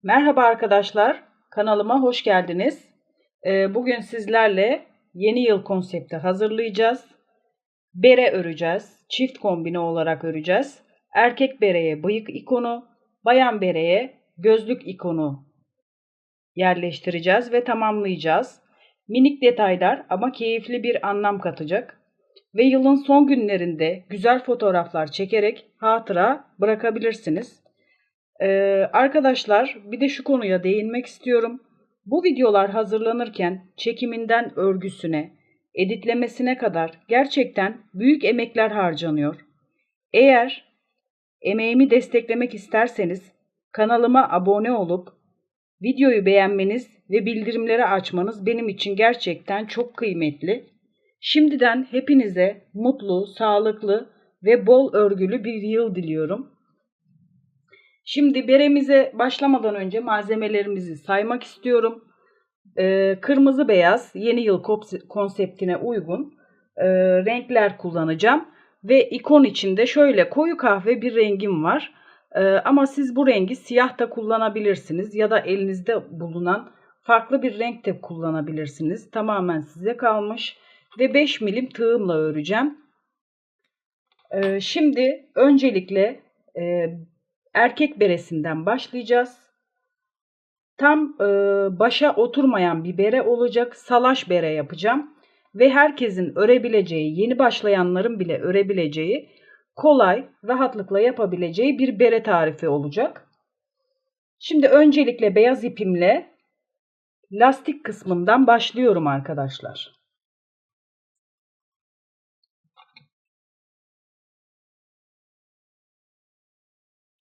Merhaba arkadaşlar, kanalıma hoş geldiniz. Bugün sizlerle yeni yıl konsepti hazırlayacağız. Bere öreceğiz, çift kombine olarak öreceğiz. Erkek bereye bıyık ikonu, bayan bereye gözlük ikonu yerleştireceğiz ve tamamlayacağız. Minik detaylar ama keyifli bir anlam katacak. Ve yılın son günlerinde güzel fotoğraflar çekerek hatıra bırakabilirsiniz. Arkadaşlar bir de şu konuya değinmek istiyorum. Bu videolar hazırlanırken çekiminden örgüsüne, editlemesine kadar gerçekten büyük emekler harcanıyor. Eğer emeğimi desteklemek isterseniz kanalıma abone olup videoyu beğenmeniz ve bildirimleri açmanız benim için gerçekten çok kıymetli. Şimdiden hepinize mutlu, sağlıklı ve bol örgülü bir yıl diliyorum. Şimdi beremize başlamadan önce malzemelerimizi saymak istiyorum. Kırmızı beyaz yeni yıl konseptine uygun renkler kullanacağım. Ve ikon içinde şöyle koyu kahve bir rengim var. Ama siz bu rengi siyah da kullanabilirsiniz ya da elinizde bulunan farklı bir renk de kullanabilirsiniz. Tamamen size kalmış. Ve 5 milim tığımla öreceğim. Şimdi öncelikle erkek beresinden başlayacağız. Tam başa oturmayan bir bere olacak. Salaş bere yapacağım. Ve herkesin örebileceği, yeni başlayanların bile örebileceği, kolay, rahatlıkla yapabileceği bir bere tarifi olacak. Şimdi öncelikle beyaz ipimle lastik kısmından başlıyorum arkadaşlar.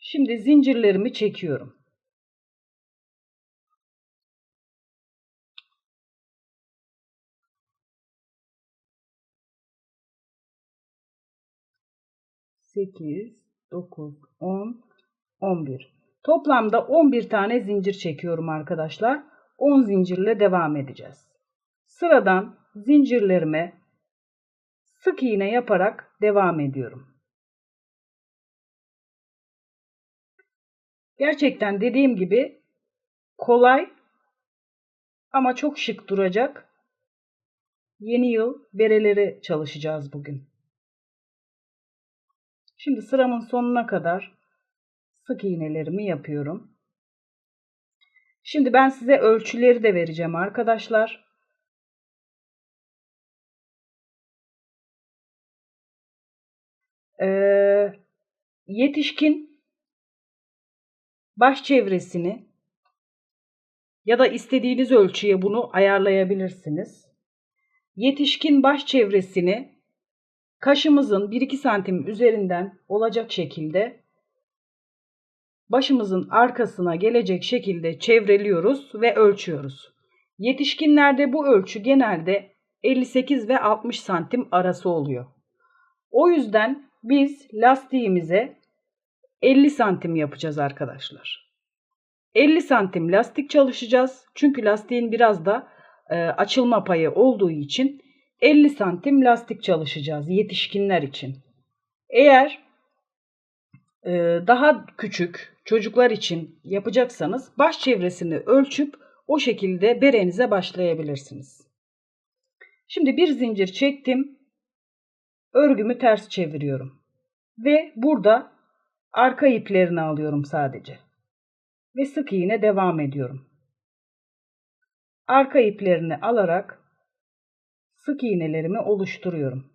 Şimdi zincirlerimi çekiyorum. Sekiz, 9, 10, 11. Toplamda 11 tane zincir çekiyorum arkadaşlar. 10 zincirle devam edeceğiz. Sıradan zincirlerime sık iğne yaparak devam ediyorum. Gerçekten dediğim gibi kolay ama çok şık duracak yeni yıl bereleri çalışacağız bugün. Şimdi sıramın sonuna kadar sık iğnelerimi yapıyorum. Şimdi ben size ölçüleri de vereceğim arkadaşlar. Yetişkin baş çevresini ya da istediğiniz ölçüye bunu ayarlayabilirsiniz. Yetişkin baş çevresini kaşımızın 1-2 santim üzerinden olacak şekilde başımızın arkasına gelecek şekilde çevreliyoruz ve ölçüyoruz. Yetişkinlerde bu ölçü genelde 58 ve 60 santim arası oluyor. O yüzden biz lastiğimize 50 santim yapacağız arkadaşlar. 50 santim lastik çalışacağız. Çünkü lastiğin biraz da açılma payı olduğu için 50 santim lastik çalışacağız yetişkinler için. Eğer daha küçük çocuklar için yapacaksanız baş çevresini ölçüp o şekilde berenize başlayabilirsiniz. Şimdi bir zincir çektim. Örgümü ters çeviriyorum. Ve burada arka iplerini alıyorum sadece. Ve sık iğne devam ediyorum. Arka iplerini alarak sık iğnelerimi oluşturuyorum.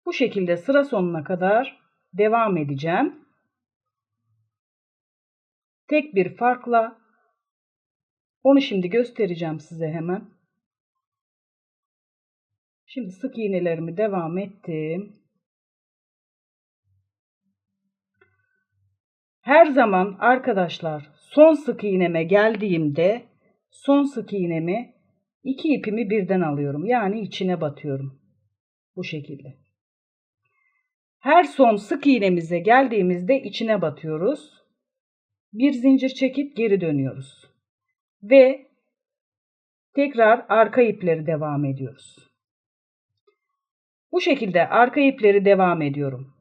Bu şekilde sıra sonuna kadar devam edeceğim. Tek bir farkla onu şimdi göstereceğim size hemen. Şimdi sık iğnelerimi devam ettim. Her zaman arkadaşlar son sık iğneme geldiğimde son sık iğnemi 2 ipimi birden alıyorum. Yani içine batıyorum. Bu şekilde. Her son sık iğnemize geldiğimizde içine batıyoruz. Bir zincir çekip geri dönüyoruz. Ve tekrar arka ipleri devam ediyoruz. Bu şekilde arka ipleri devam ediyorum.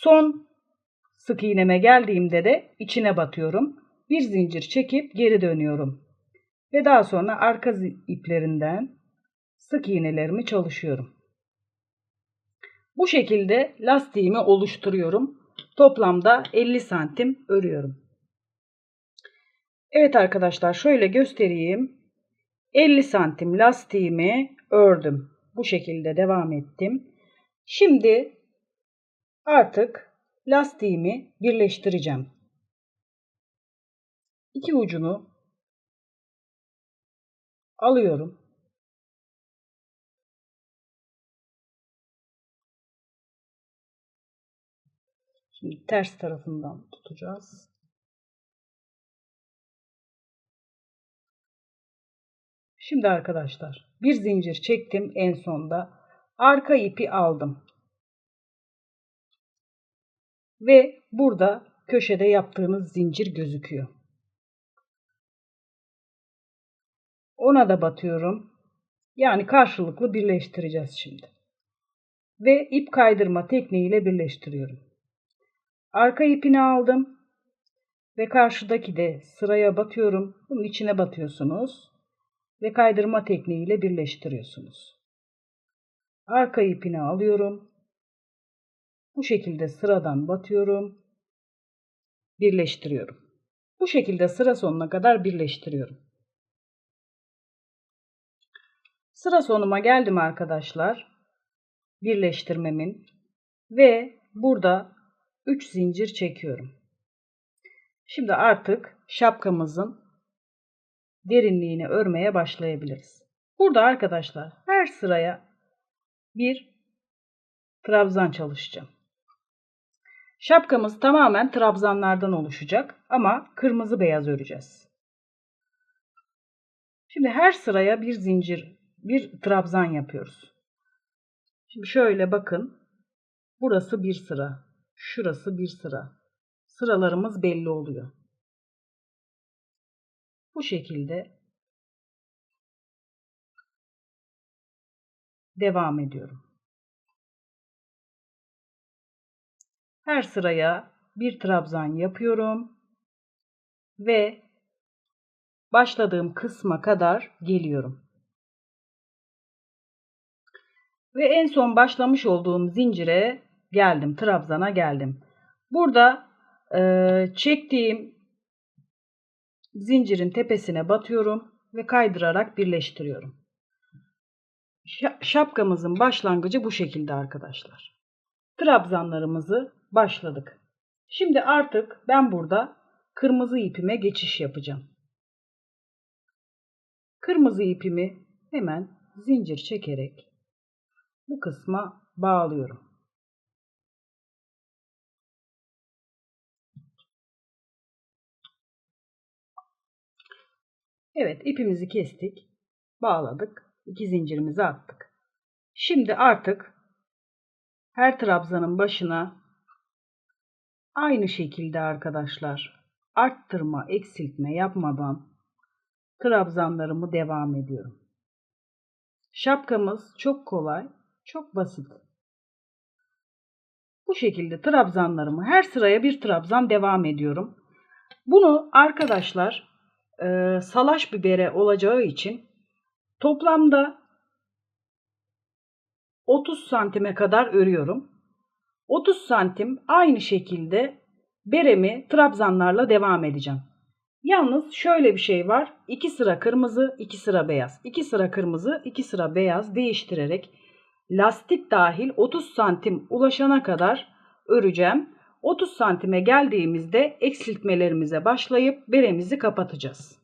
Son sık iğneme geldiğimde de içine batıyorum. Bir zincir çekip geri dönüyorum. Ve daha sonra arka iplerinden sık iğnelerimi çalışıyorum. Bu şekilde lastiğimi oluşturuyorum. Toplamda 50 santim örüyorum. Evet arkadaşlar, şöyle göstereyim. 50 santim lastiğimi ördüm. Bu şekilde devam ettim. Şimdi artık lastiğimi birleştireceğim. İki ucunu alıyorum. Şimdi ters tarafından tutacağız. Şimdi arkadaşlar bir zincir çektim en sonda. Arka ipi aldım. Ve burada köşede yaptığımız zincir gözüküyor. Ona da batıyorum. Yani karşılıklı birleştireceğiz şimdi. Ve ip kaydırma tekniğiyle birleştiriyorum. Arka ipini aldım. Ve karşıdaki de sıraya batıyorum. Bunun içine batıyorsunuz. Ve kaydırma tekniğiyle birleştiriyorsunuz. Arka ipini alıyorum. Bu şekilde sıradan batıyorum. Birleştiriyorum. Bu şekilde sıra sonuna kadar birleştiriyorum. Sıra sonuma geldim arkadaşlar. Birleştirmemin ve burada 3 zincir çekiyorum. Şimdi artık şapkamızın derinliğini örmeye başlayabiliriz. Burada arkadaşlar her sıraya bir trabzan çalışacağım. Şapkamız tamamen trabzanlardan oluşacak ama kırmızı beyaz öreceğiz. Şimdi her sıraya bir zincir, bir trabzan yapıyoruz. Şimdi şöyle bakın. Burası bir sıra. Şurası bir sıra. Sıralarımız belli oluyor. Bu şekilde devam ediyorum. Her sıraya bir trabzan yapıyorum ve başladığım kısma kadar geliyorum. Ve en son başlamış olduğum zincire geldim, trabzana geldim. Burada çektiğim zincirin tepesine batıyorum ve kaydırarak birleştiriyorum. Şapkamızın başlangıcı bu şekilde arkadaşlar. Trabzanlarımızı başladık. Şimdi artık ben burada kırmızı ipime geçiş yapacağım. Kırmızı ipimi hemen zincir çekerek bu kısma bağlıyorum. Evet, ipimizi kestik, bağladık, 2 zincirimizi attık. Şimdi artık her trabzanın başına aynı şekilde arkadaşlar arttırma, eksiltme yapmadan trabzanlarımı devam ediyorum. Şapkamız çok kolay, çok basit. Bu şekilde trabzanlarımı her sıraya bir trabzan devam ediyorum. Bunu arkadaşlar salaş bir bere olacağı için toplamda 30 santime kadar örüyorum. 30 santim aynı şekilde beremi trabzanlarla devam edeceğim. Yalnız şöyle bir şey var. 2 sıra kırmızı, 2 sıra beyaz. 2 sıra kırmızı, 2 sıra beyaz değiştirerek lastik dahil 30 santim ulaşana kadar öreceğim. 30 santime geldiğimizde eksiltmelerimize başlayıp beremizi kapatacağız.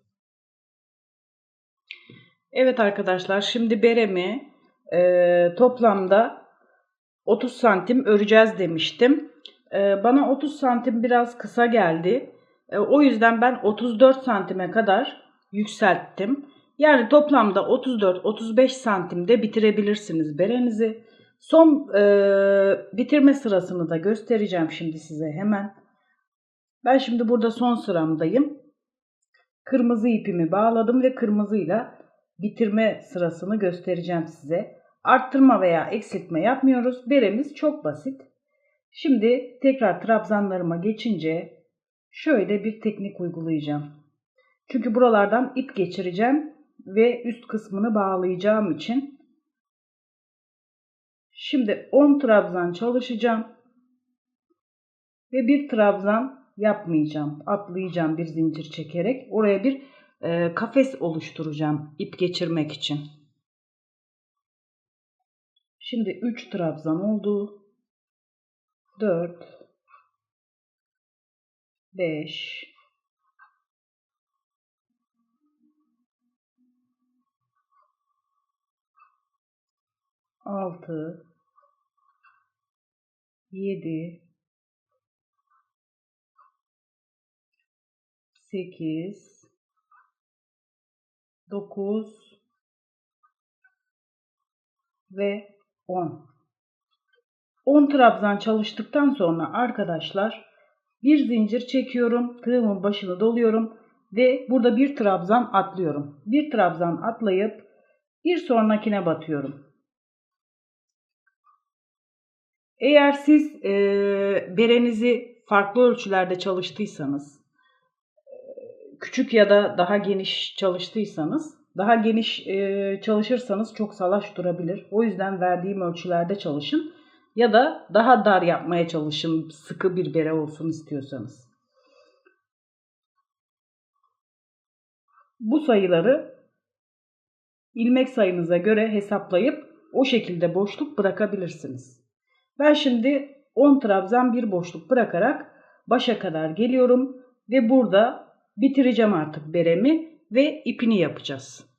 Evet arkadaşlar, şimdi beremi toplamda 30 santim öreceğiz demiştim. Bana 30 santim biraz kısa geldi. O yüzden ben 34 santime kadar yükselttim. Yani toplamda 34-35 santimde bitirebilirsiniz berenizi. Son bitirme sırasını da göstereceğim şimdi size hemen. Ben şimdi burada son sıramdayım. Kırmızı ipimi bağladım ve kırmızıyla bitirme sırasını göstereceğim size. Arttırma veya eksiltme yapmıyoruz. Beremiz çok basit. Şimdi tekrar trabzanlarıma geçince şöyle bir teknik uygulayacağım. Çünkü buralardan ip geçireceğim ve üst kısmını bağlayacağım için. Şimdi 10 trabzan çalışacağım ve bir trabzan yapmayacağım. Atlayacağım bir zincir çekerek. Oraya bir kafes oluşturacağım ip geçirmek için. Şimdi 3 trabzan oldu. 4 5 6 7 8 9 ve 10. 10 trabzan çalıştıktan sonra arkadaşlar bir zincir çekiyorum. Tığımın başını doluyorum ve burada bir trabzan atlıyorum. Bir trabzan atlayıp bir sonrakine batıyorum. Eğer siz berenizi farklı ölçülerde çalıştıysanız, küçük ya da daha geniş çalıştıysanız, daha geniş çalışırsanız çok salaş durabilir. O yüzden verdiğim ölçülerde çalışın. Ya da daha dar yapmaya çalışın, sıkı bir bere olsun istiyorsanız. Bu sayıları ilmek sayınıza göre hesaplayıp o şekilde boşluk bırakabilirsiniz. Ben şimdi 10 trabzan bir boşluk bırakarak başa kadar geliyorum ve burada bitireceğim artık beremi ve ipini yapacağız.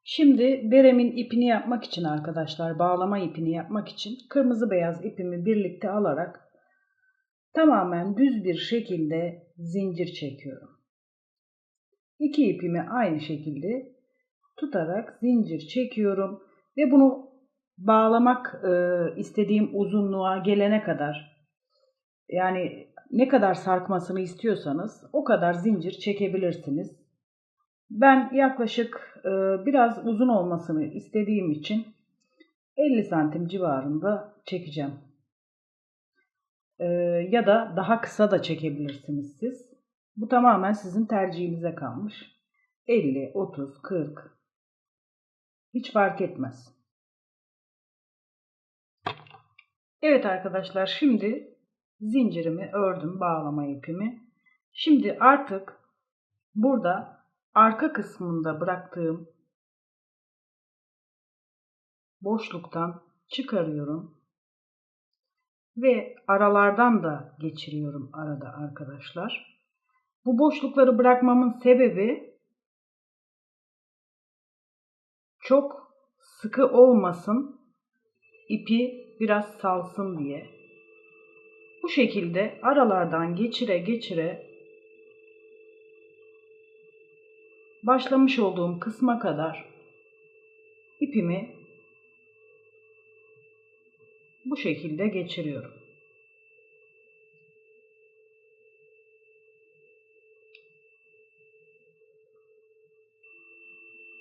Şimdi beremin ipini yapmak için arkadaşlar, bağlama ipini yapmak için kırmızı beyaz ipimi birlikte alarak tamamen düz bir şekilde zincir çekiyorum. İki ipimi aynı şekilde tutarak zincir çekiyorum ve bunu bağlamak istediğim uzunluğa gelene kadar, yani ne kadar sarkmasını istiyorsanız o kadar zincir çekebilirsiniz. Ben yaklaşık biraz uzun olmasını istediğim için 50 santim civarında çekeceğim. Ya da daha kısa da çekebilirsiniz siz. Bu tamamen sizin tercihinize kalmış. 50, 30, 40 hiç fark etmez. Evet arkadaşlar, şimdi zincirimi ördüm, bağlama ipimi. Şimdi artık burada arka kısmında bıraktığım boşluktan çıkarıyorum ve aralardan da geçiriyorum arada arkadaşlar. Bu boşlukları bırakmamın sebebi çok sıkı olmasın, ipi biraz salsın diye. Bu şekilde aralardan geçire geçire başlamış olduğum kısma kadar ipimi bu şekilde geçiriyorum.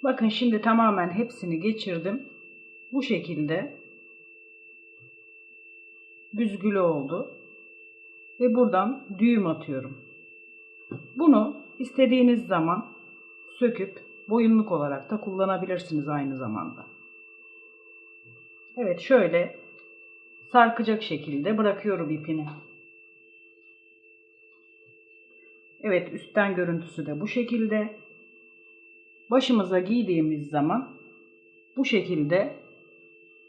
Bakın şimdi tamamen hepsini geçirdim. Bu şekilde büzgülü oldu. Ve buradan düğüm atıyorum. Bunu istediğiniz zaman söküp boyunluk olarak da kullanabilirsiniz aynı zamanda. Evet, şöyle sarkacak şekilde bırakıyorum ipini. Evet, üstten görüntüsü de bu şekilde. Başımıza giydiğimiz zaman bu şekilde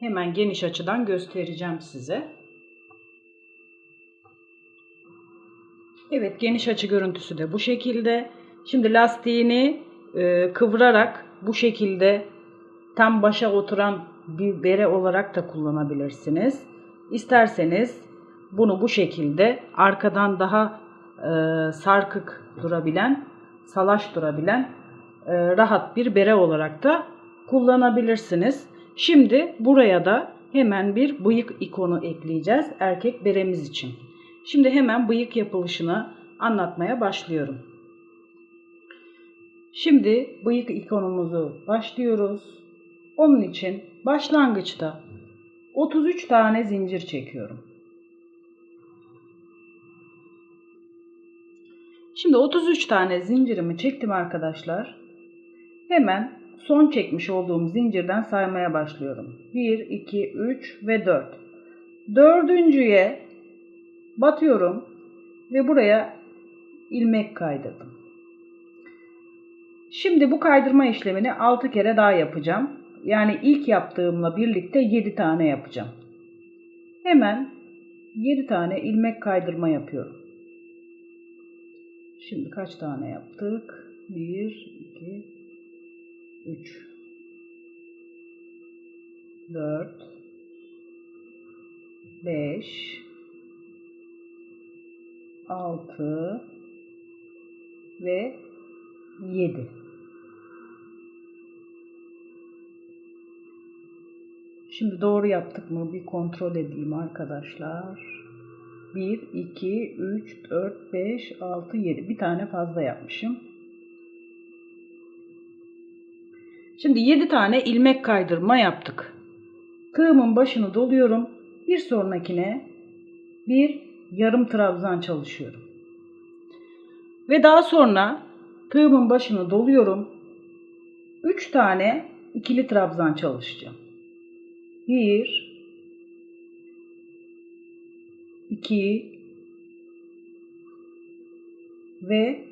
hemen geniş açıdan göstereceğim size. Evet, geniş açı görüntüsü de bu şekilde. Şimdi lastiğini kıvırarak bu şekilde tam başa oturan bir bere olarak da kullanabilirsiniz. İsterseniz bunu bu şekilde arkadan daha sarkık durabilen, salaş durabilen rahat bir bere olarak da kullanabilirsiniz. Şimdi buraya da hemen bir bıyık ikonu ekleyeceğiz erkek beremiz için. Şimdi hemen bıyık yapılışını anlatmaya başlıyorum. Şimdi bıyık ikonumuzu başlıyoruz. Onun için başlangıçta 33 tane zincir çekiyorum. Şimdi 33 tane zincirimi çektim arkadaşlar. Hemen son çekmiş olduğum zincirden saymaya başlıyorum. 1, 2, 3 ve 4. Dördüncüye batıyorum ve buraya ilmek kaydırdım. Şimdi bu kaydırma işlemini 6 kere daha yapacağım. Yani ilk yaptığımla birlikte 7 tane yapacağım. Hemen 7 tane ilmek kaydırma yapıyorum. Şimdi kaç tane yaptık? 1, 2, 3, 4, 5, 6 ve 7. Şimdi doğru yaptık mı bir kontrol edeyim arkadaşlar. 1, 2, 3, 4, 5, 6, 7. Bir tane fazla yapmışım. Şimdi 7 tane ilmek kaydırma yaptık. Tığımın başını doluyorum. Bir sonrakine bir yarım trabzan çalışıyorum. Ve daha sonra tığımın başını doluyorum. 3 tane ikili trabzan çalışacağım. 1, 2 ve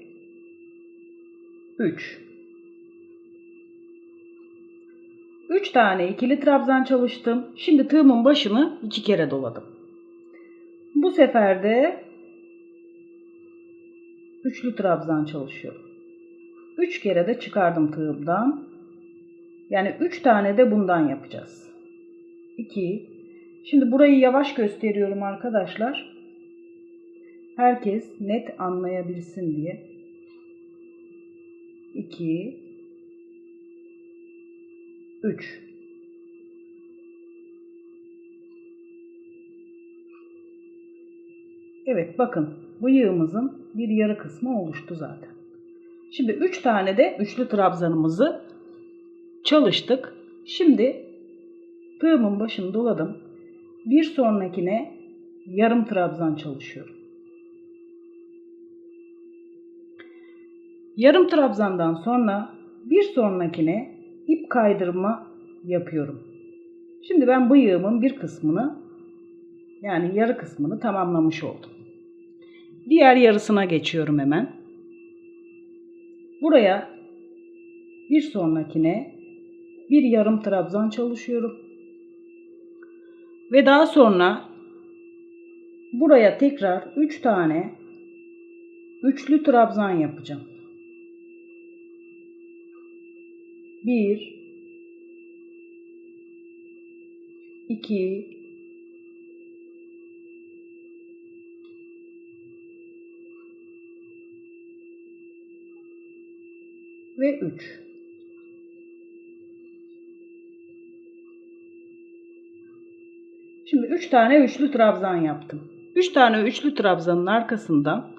3. 3 tane ikili trabzan çalıştım. Şimdi tığımın başını 2 kere doladım. Bu sefer de üçlü trabzan çalışıyorum. 3 kere de çıkardım tığımdan. Yani 3 tane de bundan yapacağız. 2. Şimdi burayı yavaş gösteriyorum arkadaşlar. Herkes net anlayabilsin diye. 2, 3. Evet bakın bıyığımızın bir yarı kısmı oluştu zaten. Şimdi 3 tane de üçlü trabzanımızı çalıştık. Şimdi tığımın başını doladım. Bir sonrakine yarım trabzan çalışıyorum. Yarım trabzandan sonra bir sonrakine ip kaydırma yapıyorum. Şimdi ben bıyığımın bir kısmını yani yarı kısmını tamamlamış oldum. Diğer yarısına geçiyorum hemen. Buraya bir sonrakine bir yarım trabzan çalışıyorum. Ve daha sonra buraya tekrar 3 tane üçlü trabzan yapacağım. 1, 2, 3. Şimdi 3 tane üçlü trabzan yaptım. 3 tane üçlü trabzanın arkasından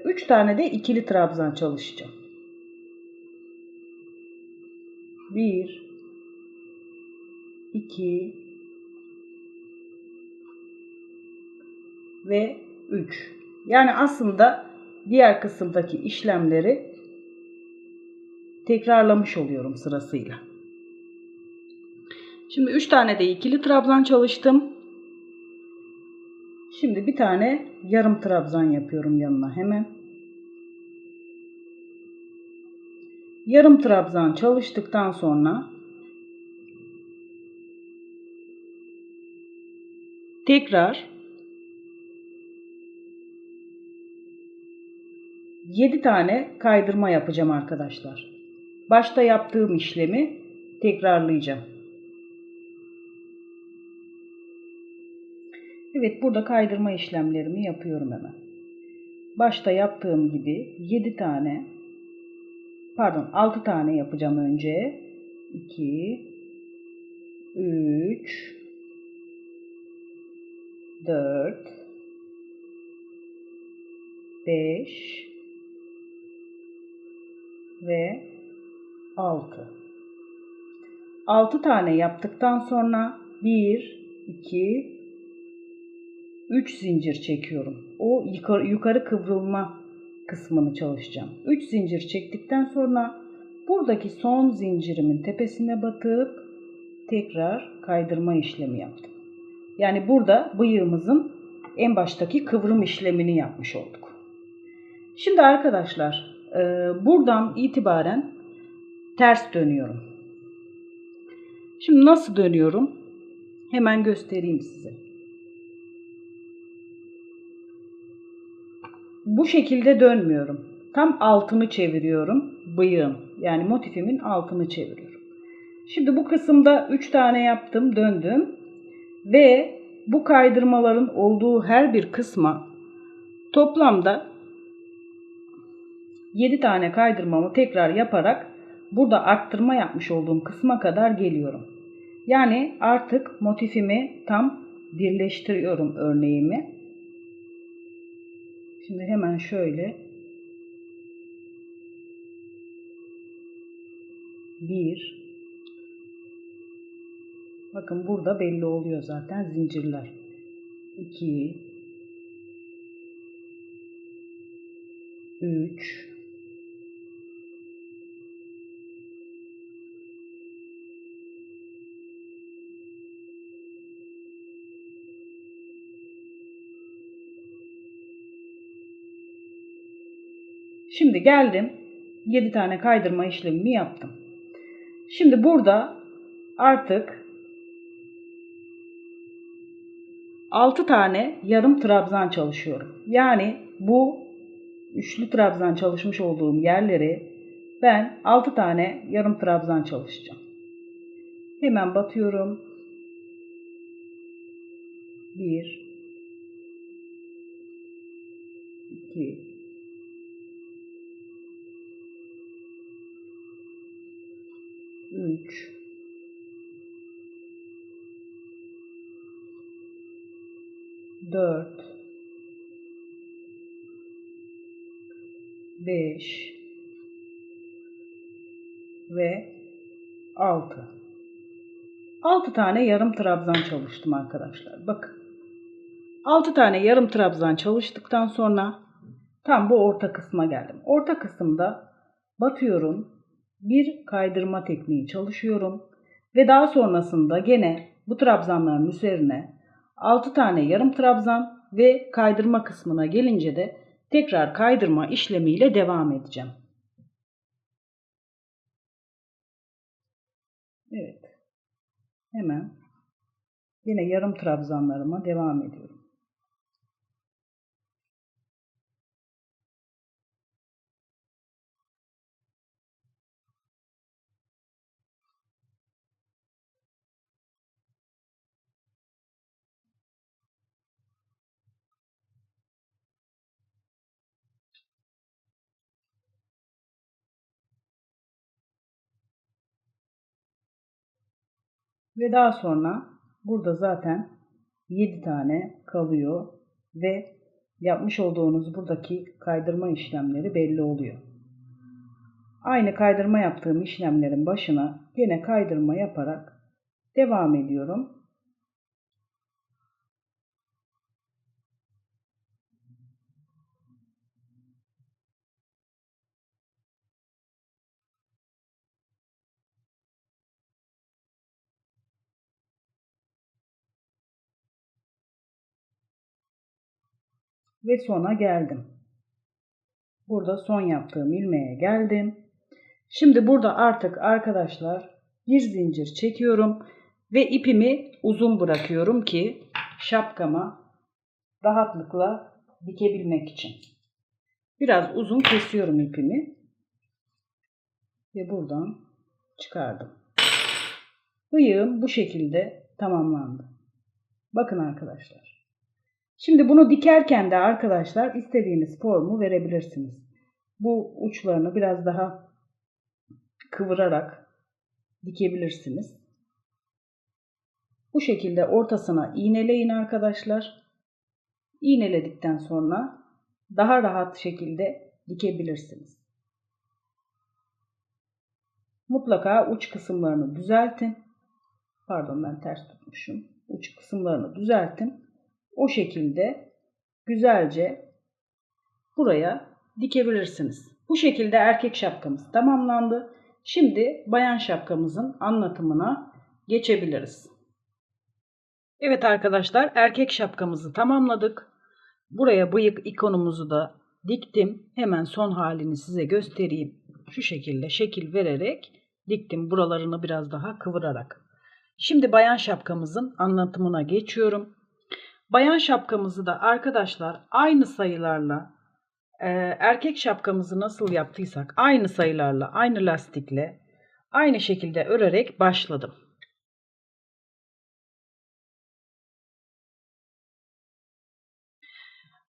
3 tane de ikili trabzan çalışacağım. 1, 2 ve 3. Yani aslında diğer kısımdaki işlemleri tekrarlamış oluyorum sırasıyla. Şimdi 3 tane de ikili trabzan çalıştım. Şimdi bir tane yarım trabzan yapıyorum yanına hemen. Yarım trabzan çalıştıktan sonra tekrar 7 tane kaydırma yapacağım arkadaşlar. Başta yaptığım işlemi tekrarlayacağım. Evet burada kaydırma işlemlerimi yapıyorum hemen. Başta yaptığım gibi 6 tane yapacağım önce. 2, 3, 4, 5 ve 6. 6 tane yaptıktan sonra 1, 2, 3 zincir çekiyorum. O yukarı kıvrılma kısmını çalışacağım. 3 zincir çektikten sonra buradaki son zincirimin tepesine batıp tekrar kaydırma işlemi yaptım. Yani burada bıyığımızın en baştaki kıvrım işlemini yapmış olduk. Şimdi arkadaşlar buradan itibaren ters dönüyorum. Şimdi nasıl dönüyorum? Hemen göstereyim size. Bu şekilde dönmüyorum. Tam altını çeviriyorum bıyığın. Yani motifimin altını çeviriyorum. Şimdi bu kısımda 3 tane yaptım, döndüm. Ve bu kaydırmaların olduğu her bir kısma toplamda 7 tane kaydırmamı tekrar yaparak burada arttırma yapmış olduğum kısma kadar geliyorum. Yani artık motifimi tam birleştiriyorum örneğimi. Şimdi hemen şöyle 1, bakın burada belli oluyor zaten zincirler. 2, 3, 'Şimdi geldim. 7 tane kaydırma işlemimi yaptım. Şimdi burada artık 6 tane yarım trabzan çalışıyorum. Yani bu üçlü trabzan çalışmış olduğum yerleri ben 6 tane yarım trabzan çalışacağım. Hemen batıyorum. 1, 2, 3, 4, 5 ve 6. 6 tane yarım trabzan çalıştım arkadaşlar. Bakın. 6 tane yarım trabzan çalıştıktan sonra tam bu orta kısma geldim. Orta kısımda batıyorum. Bir kaydırma tekniği çalışıyorum. Ve daha sonrasında gene bu trabzanların üzerine 6 tane yarım trabzan ve kaydırma kısmına gelince de tekrar kaydırma işlemiyle devam edeceğim. Evet. Hemen yine yarım trabzanlarıma devam ediyorum. Ve daha sonra burada zaten 7 tane kalıyor ve yapmış olduğunuz buradaki kaydırma işlemleri belli oluyor. Aynı kaydırma yaptığım işlemlerin başına yine kaydırma yaparak devam ediyorum. Ve sona geldim. Burada son yaptığım ilmeğe geldim. Şimdi burada artık arkadaşlar bir zincir çekiyorum ve ipimi uzun bırakıyorum ki şapkama rahatlıkla dikebilmek için. Biraz uzun kesiyorum ipimi ve buradan çıkardım. Bıyığım bu şekilde tamamlandı. Bakın arkadaşlar. Şimdi bunu dikerken de arkadaşlar istediğiniz formu verebilirsiniz. Bu uçlarını biraz daha kıvırarak dikebilirsiniz. Bu şekilde ortasına iğneleyin arkadaşlar. İğneledikten sonra daha rahat şekilde dikebilirsiniz. mutlaka uç kısımlarını düzeltin. Pardon, ben ters tutmuşum. Uç kısımlarını düzeltin. O şekilde güzelce buraya dikebilirsiniz. Bu şekilde erkek şapkamız tamamlandı. Şimdi bayan şapkamızın anlatımına geçebiliriz. Evet arkadaşlar, erkek şapkamızı tamamladık. Buraya bıyık ikonumuzu da diktim. Hemen son halini size göstereyim. Şu şekilde şekil vererek diktim. Buralarını biraz daha kıvırarak. Şimdi bayan şapkamızın anlatımına geçiyorum. Bayan şapkamızı da arkadaşlar aynı sayılarla erkek şapkamızı nasıl yaptıysak aynı sayılarla, aynı lastikle, aynı şekilde örerek başladım.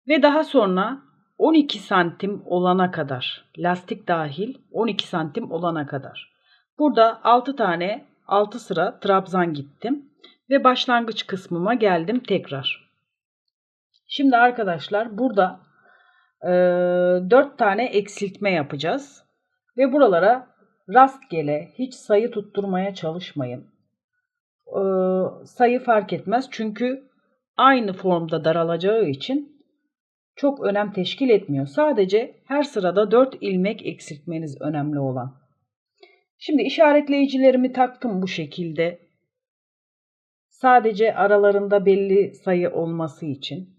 Ve daha sonra 12 santim olana kadar, lastik dahil 12 santim olana kadar. Burada 6 tane 6 sıra trabzan gittim ve başlangıç kısmıma geldim tekrar. Şimdi arkadaşlar burada 4 tane eksiltme yapacağız ve buralara rastgele hiç sayı tutturmaya çalışmayın. Sayı fark etmez çünkü aynı formda daralacağı için çok önem teşkil etmiyor. Sadece her sırada 4 ilmek eksiltmeniz önemli olan. Şimdi işaretleyicilerimi taktım bu şekilde. Sadece aralarında belli sayı olması için.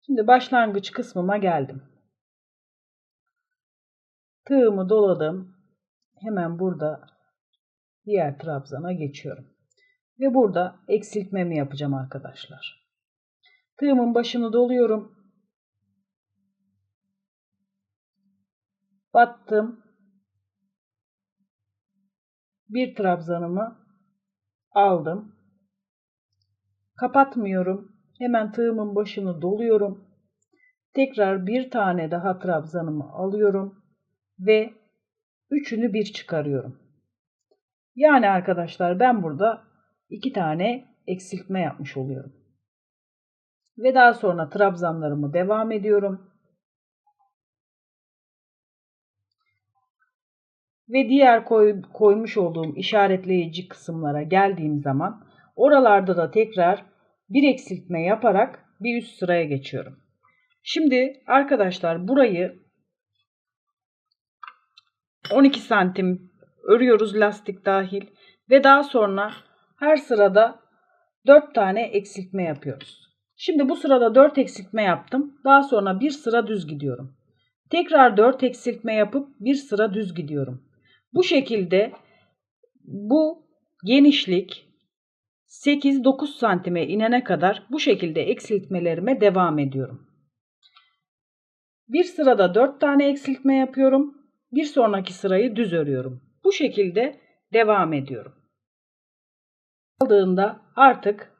Şimdi başlangıç kısmıma geldim. Tığımı doladım. Hemen burada diğer trabzana geçiyorum. Ve burada eksiltmemi yapacağım arkadaşlar. Tığımın başını doluyorum. Battım. Bir trabzanımı aldım. Kapatmıyorum. Hemen tığımın başını doluyorum. Tekrar bir tane daha trabzanımı alıyorum ve üçünü bir çıkarıyorum. Yani arkadaşlar ben burada 2 tane eksiltme yapmış oluyorum. Ve daha sonra trabzanlarımı devam ediyorum. Ve diğer koymuş olduğum işaretleyici kısımlara geldiğim zaman oralarda da tekrar bir eksiltme yaparak bir üst sıraya geçiyorum. Şimdi arkadaşlar burayı 12 santim örüyoruz lastik dahil ve daha sonra her sırada 4 tane eksiltme yapıyoruz. Şimdi bu sırada 4 eksiltme yaptım. Daha sonra bir sıra düz gidiyorum. Tekrar 4 eksiltme yapıp bir sıra düz gidiyorum. Bu şekilde bu genişlik 8-9 santime inene kadar bu şekilde eksiltmelerime devam ediyorum. Bir sırada 4 tane eksiltme yapıyorum. Bir sonraki sırayı düz örüyorum. Bu şekilde devam ediyorum. Aldığında artık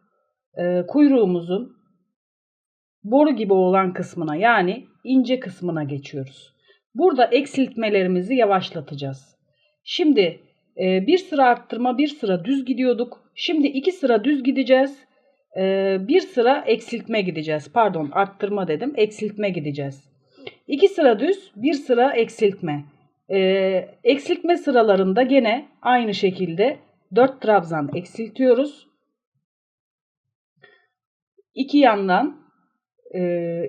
kuyruğumuzun boru gibi olan kısmına, yani ince kısmına geçiyoruz. Burada eksiltmelerimizi yavaşlatacağız. Şimdi bir sıra arttırma, bir sıra düz gidiyorduk. Şimdi 2 sıra düz gideceğiz. Bir sıra eksiltme gideceğiz. Pardon, arttırma dedim. Eksiltme gideceğiz. 2 sıra düz, bir sıra eksiltme. Eksiltme sıralarında gene aynı şekilde 4 trabzan eksiltiyoruz. 2 yandan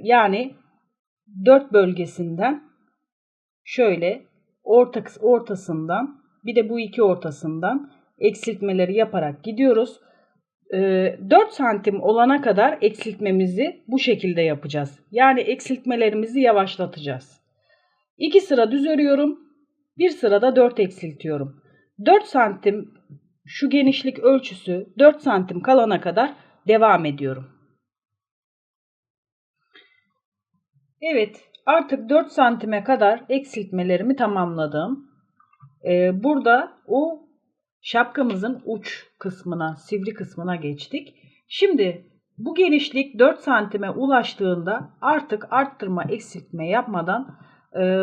yani 4 bölgesinden şöyle ortasından bir de bu iki ortasından eksiltmeleri yaparak gidiyoruz. 4 santim olana kadar eksiltmemizi bu şekilde yapacağız. Yani eksiltmelerimizi yavaşlatacağız. 2 sıra düz örüyorum. Bir sırada 4 eksiltiyorum. 4 santim şu genişlik ölçüsü 4 santim kalana kadar devam ediyorum. Evet, artık 4 santime kadar eksiltmelerimi tamamladım. Burada o şapkamızın uç kısmına, sivri kısmına geçtik. Şimdi bu genişlik 4 santime ulaştığında artık arttırma, eksiltme yapmadan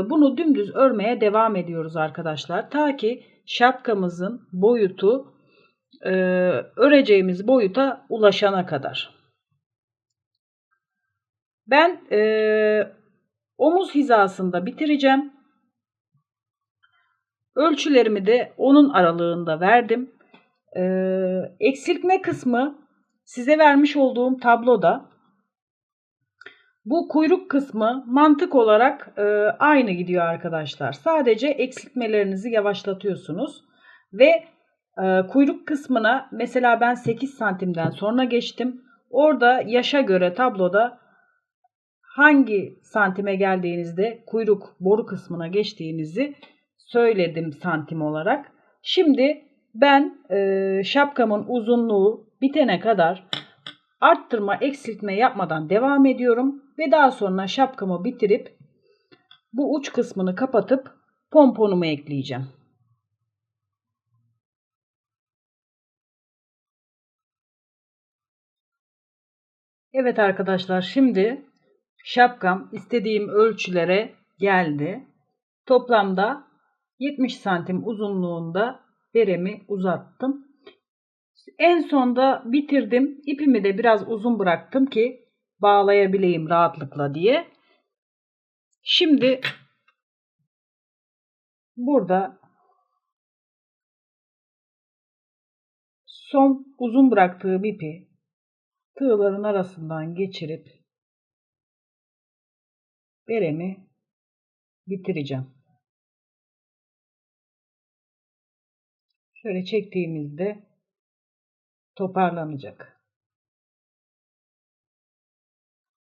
bunu dümdüz örmeye devam ediyoruz arkadaşlar. Ta ki şapkamızın boyutu öreceğimiz boyuta ulaşana kadar. Ben omuz hizasında bitireceğim. Ölçülerimi de onun aralığında verdim. Eksiltme kısmı size vermiş olduğum tabloda. Bu kuyruk kısmı mantık olarak aynı gidiyor arkadaşlar. Sadece eksiltmelerinizi yavaşlatıyorsunuz. Ve kuyruk kısmına mesela ben 8 santimden sonra geçtim. Orada yaşa göre tabloda hangi santime geldiğinizde kuyruk boru kısmına geçtiğinizi söyledim santim olarak. Şimdi ben şapkamın uzunluğu bitene kadar arttırma eksiltme yapmadan devam ediyorum ve daha sonra şapkamı bitirip bu uç kısmını kapatıp pomponumu ekleyeceğim. Evet arkadaşlar, şimdi şapkam istediğim ölçülere geldi. Toplamda 70 santim uzunluğunda beremi uzattım. En sonda bitirdim. İpimi de biraz uzun bıraktım ki bağlayabileyim rahatlıkla diye. Şimdi burada son uzun bıraktığım ipi tığların arasından geçirip beremi bitireceğim. Şöyle çektiğimizde toparlanacak.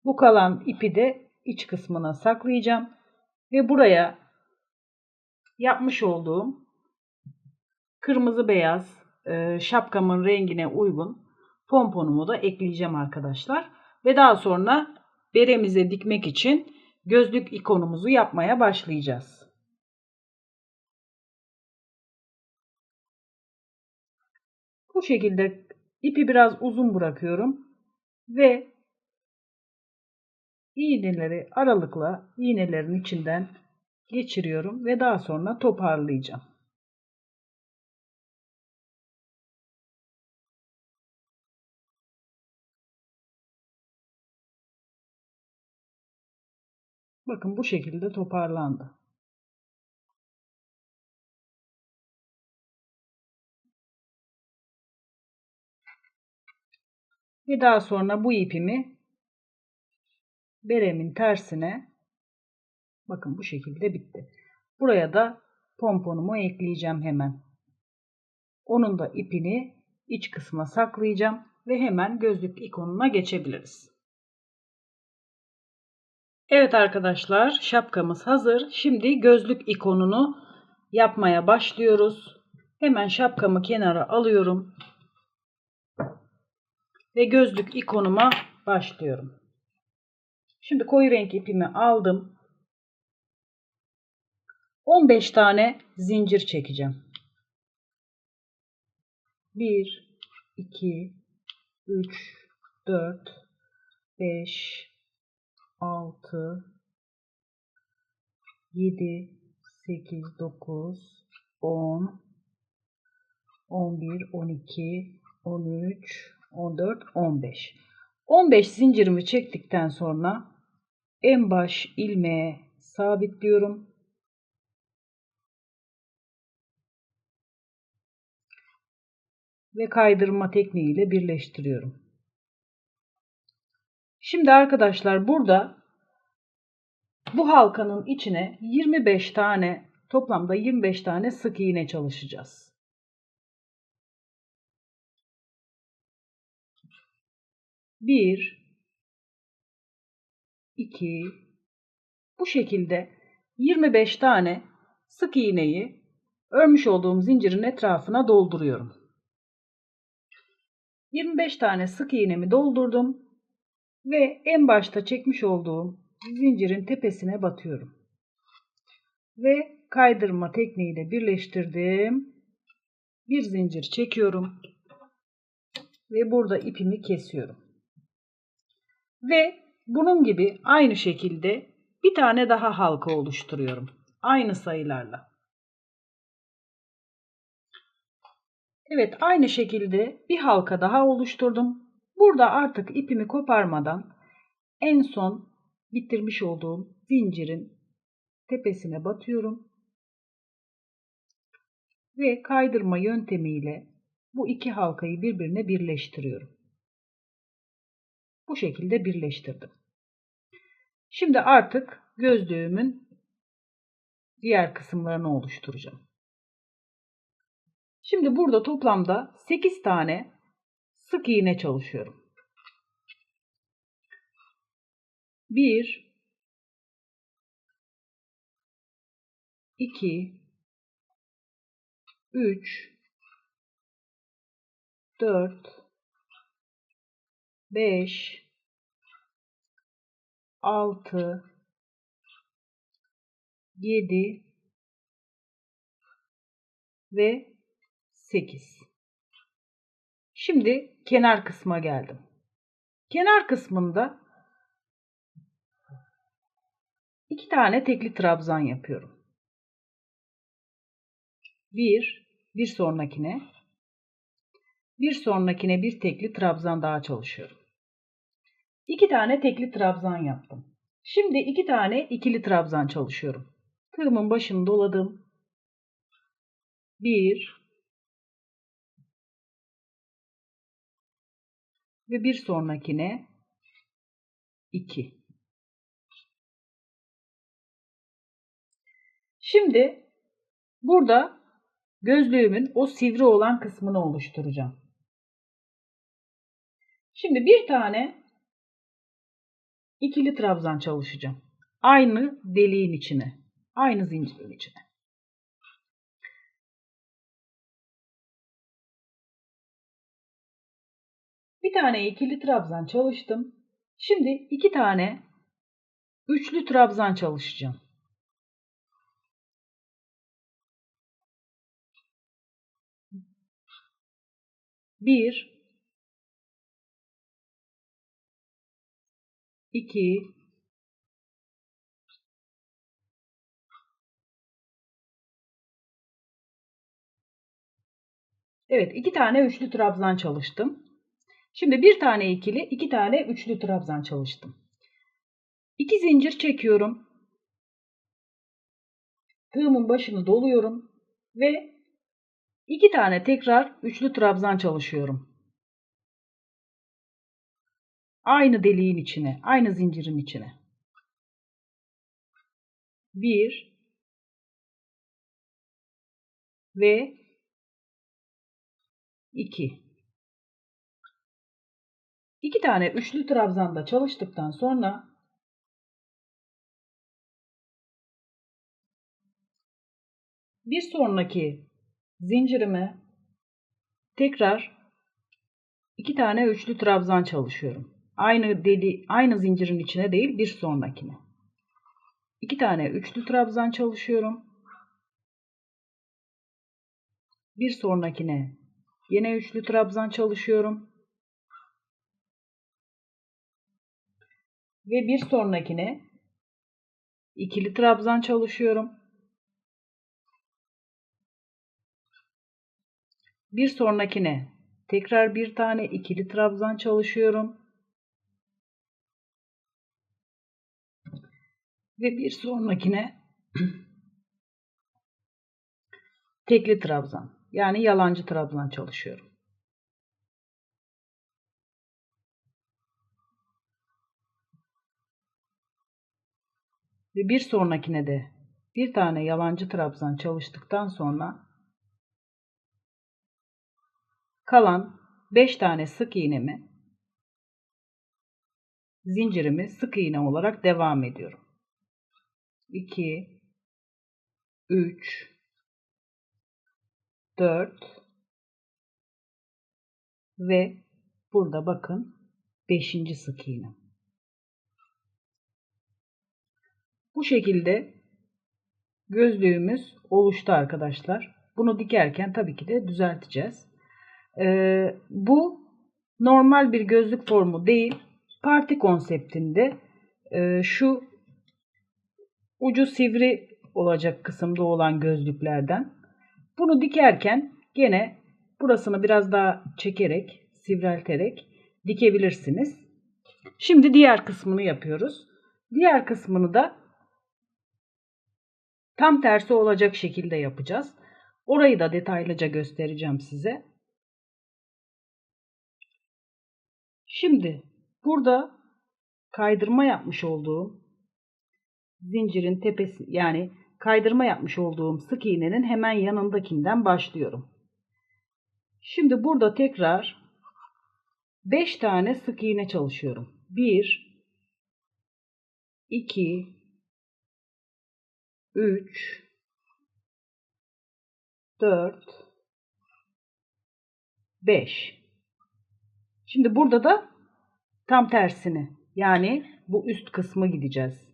Bu kalan ipi de iç kısmına saklayacağım ve buraya yapmış olduğum kırmızı beyaz şapkamın rengine uygun pomponumu da ekleyeceğim arkadaşlar. Ve daha sonra beremize dikmek için gözlük ikonumuzu yapmaya başlayacağız. Bu şekilde ipi biraz uzun bırakıyorum ve iğneleri aralıkla iğnelerin içinden geçiriyorum ve daha sonra toparlayacağım. Bakın bu şekilde toparlandı. Ve daha sonra bu ipimi beremin tersine, bakın bu şekilde bitti. Buraya da pomponumu ekleyeceğim hemen. Onun da ipini iç kısma saklayacağım ve hemen gözlük ikonuna geçebiliriz. Evet arkadaşlar, şapkamız hazır. Şimdi gözlük ikonunu yapmaya başlıyoruz. Hemen şapkamı kenara alıyorum ve gözlük ikonuma başlıyorum. Şimdi koyu renk ipimi aldım. 15 tane zincir çekeceğim. 1, 2, 3, 4, 5, 6, 7, 8, 9, 10, 11, 12, 13, 14, 15. 15 zincirimi çektikten sonra en baş ilmeğe sabitliyorum. Ve kaydırma tekniğiyle birleştiriyorum. Şimdi arkadaşlar burada bu halkanın içine 25 tane, toplamda 25 tane sık iğne çalışacağız. 1, 2, bu şekilde 25 tane sık iğneyi örmüş olduğum zincirin etrafına dolduruyorum. 25 tane sık iğnemi doldurdum ve en başta çekmiş olduğum zincirin tepesine batıyorum. Ve kaydırma tekniğiyle birleştirdim. Bir zincir çekiyorum ve burada ipimi kesiyorum. Ve bunun gibi aynı şekilde bir tane daha halka oluşturuyorum. Aynı sayılarla. Evet, aynı şekilde bir halka daha oluşturdum. Burada artık ipimi koparmadan en son bitirmiş olduğum zincirin tepesine batıyorum. ve kaydırma yöntemiyle bu iki halkayı birbirine birleştiriyorum. Bu şekilde birleştirdim. Şimdi artık gözlüğümün diğer kısımlarını oluşturacağım. Şimdi burada toplamda 8 tane sık iğne çalışıyorum. 1 2 3 4 5 6 7 ve 8. Şimdi kenar kısma geldim. Kenar kısmında 2 tane tekli trabzan yapıyorum. Bir sonrakine, bir sonrakine bir tekli trabzan daha çalışıyorum. 2 tane tekli trabzan yaptım. Şimdi 2 tane ikili trabzan çalışıyorum. Tığımın başını doladım. 1 ve bir sonrakine 2. Şimdi burada gözlüğümün o sivri olan kısmını oluşturacağım. Şimdi bir tane ikili trabzan çalışacağım. Aynı deliğin içine, aynı zincirin içine. Bir tane ikili trabzan çalıştım. Şimdi 2 tane üçlü trabzan çalışacağım. 1 2 Evet, 2 tane üçlü trabzan çalıştım. Şimdi bir tane ikili, 2 tane üçlü trabzan çalıştım. 2 zincir çekiyorum. Tığımın başını doluyorum ve 2 tane tekrar üçlü trabzan çalışıyorum. Aynı deliğin içine, aynı zincirin içine. 1 ve 2. 2 tane üçlü trabzanda çalıştıktan sonra bir sonraki zincirime tekrar 2 tane üçlü trabzan çalışıyorum. Aynı zincirin içine değil, bir sonrakine. 2 tane üçlü trabzan çalışıyorum. Bir sonrakine yine üçlü trabzan çalışıyorum. Ve bir sonrakine ikili trabzan çalışıyorum. Bir sonrakine tekrar bir tane ikili trabzan çalışıyorum. Ve bir sonrakine tekli trabzan, yani yalancı trabzan çalışıyorum. Ve bir sonrakine de bir tane yalancı trabzan çalıştıktan sonra kalan 5 tane sık iğnemi, zincirimi sık iğne olarak devam ediyorum. 2 3 4 ve burada bakın 5. sık iğne. Bu şekilde gözlüğümüz oluştu arkadaşlar. Bunu dikerken tabii ki de düzelteceğiz. Bu normal bir gözlük formu değil. Parti konseptinde şu ucu sivri olacak kısımda olan gözlüklerden. Bunu dikerken gene burasını biraz daha çekerek, sivrelterek dikebilirsiniz. Şimdi diğer kısmını yapıyoruz. Diğer kısmını da tam tersi olacak şekilde yapacağız. Orayı da detaylıca göstereceğim size. Şimdi burada kaydırma yapmış olduğum zincirin tepesi, yani kaydırma yapmış olduğum sık iğnenin hemen yanındakinden başlıyorum. Şimdi burada tekrar 5 tane sık iğne çalışıyorum. 1 2 3 4 5. Şimdi burada da tam tersini, yani bu üst kısmı gideceğiz.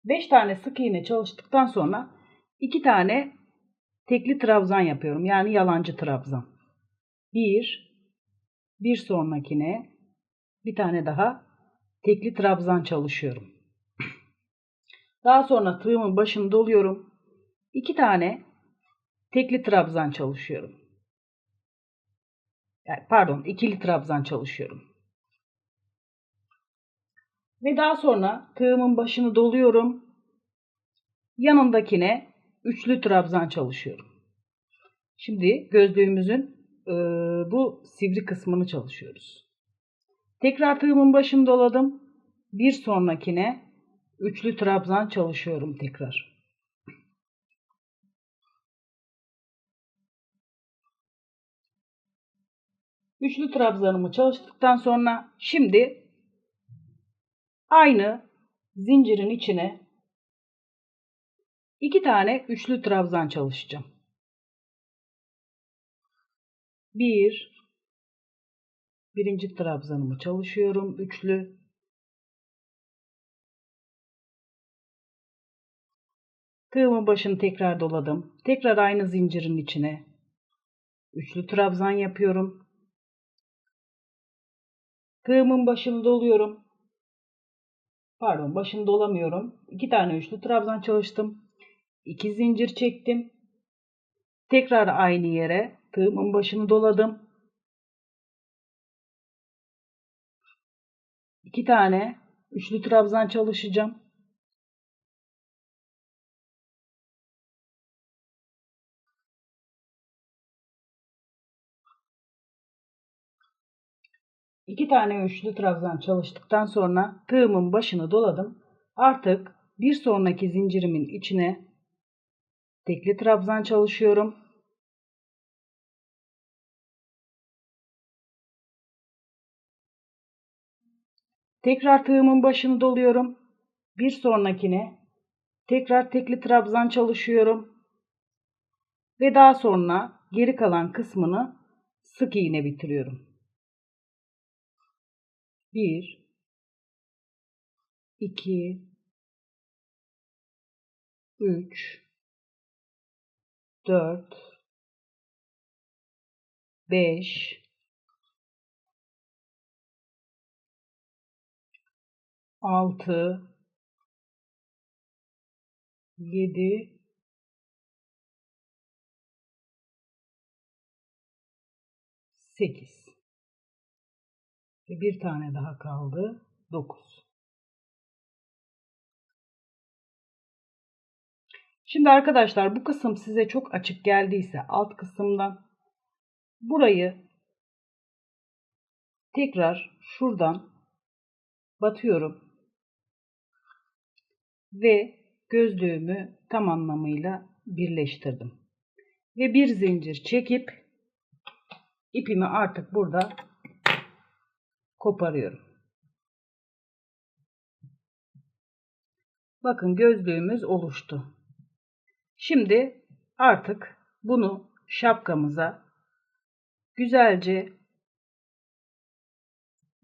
5 tane sık iğne çalıştıktan sonra 2 tane tekli trabzan yapıyorum. Yani yalancı trabzan. Bir sonrakine bir tane daha tekli trabzan çalışıyorum. Daha sonra tığımın başını doluyorum. 2 tane tekli trabzan çalışıyorum. Yani pardon, ikili trabzan çalışıyorum. Ve daha sonra tığımın başını doluyorum. Yanındakine üçlü trabzan çalışıyorum. Şimdi gözlüğümüzün bu sivri kısmını çalışıyoruz. Tekrar tığımın başını doladım. Bir sonrakine üçlü trabzan çalışıyorum tekrar. Üçlü trabzanımı çalıştıktan sonra şimdi aynı zincirin içine 2 tane üçlü trabzan çalışacağım. Birinci trabzanımı çalışıyorum üçlü. Tığımın başını tekrar doladım. Tekrar aynı zincirin içine üçlü trabzan yapıyorum. Tığımın başını doluyorum. Pardon, başını dolamıyorum. 2 tane üçlü trabzan çalıştım. 2 zincir çektim. Tekrar aynı yere tığımın başını doladım. 2 tane üçlü trabzan çalışacağım. İki tane üçlü trabzan çalıştıktan sonra tığımın başını doladım. Artık bir sonraki zincirimin içine tekli trabzan çalışıyorum. Tekrar tığımın başını doluyorum. Bir sonrakine tekrar tekli trabzan çalışıyorum. Ve daha sonra geri kalan kısmını sık iğne bitiriyorum. 1 2 3 4 5 6 7 8 ve bir tane daha kaldı. 9. Şimdi arkadaşlar, bu kısım size çok açık geldiyse alt kısımdan burayı tekrar şuradan batıyorum ve gözlüğümü tam anlamıyla birleştirdim. Ve bir zincir çekip ipimi artık burada koparıyorum. Bakın, gözlüğümüz oluştu. Şimdi artık bunu şapkamıza güzelce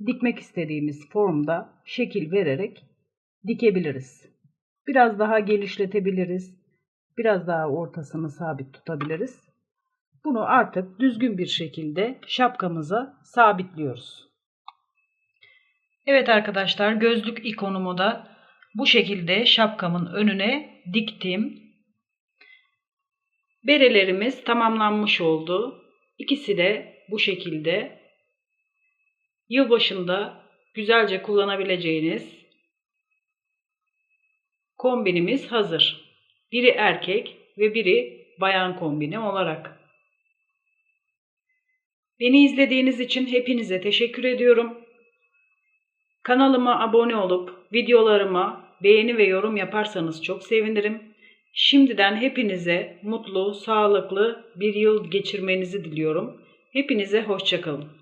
dikmek istediğimiz formda şekil vererek dikebiliriz. Biraz daha genişletebiliriz. Biraz daha ortasını sabit tutabiliriz. Bunu artık düzgün bir şekilde şapkamıza sabitliyoruz. Evet arkadaşlar, gözlük ikonumu da bu şekilde şapkamın önüne diktim. Berelerimiz tamamlanmış oldu. İkisi de bu şekilde. Yılbaşında güzelce kullanabileceğiniz kombinimiz hazır. Biri erkek ve biri bayan kombini olarak. Beni izlediğiniz için hepinize teşekkür ediyorum. Kanalıma abone olup videolarıma beğeni ve yorum yaparsanız çok sevinirim. Şimdiden hepinize mutlu, sağlıklı bir yıl geçirmenizi diliyorum. Hepinize hoşça kalın.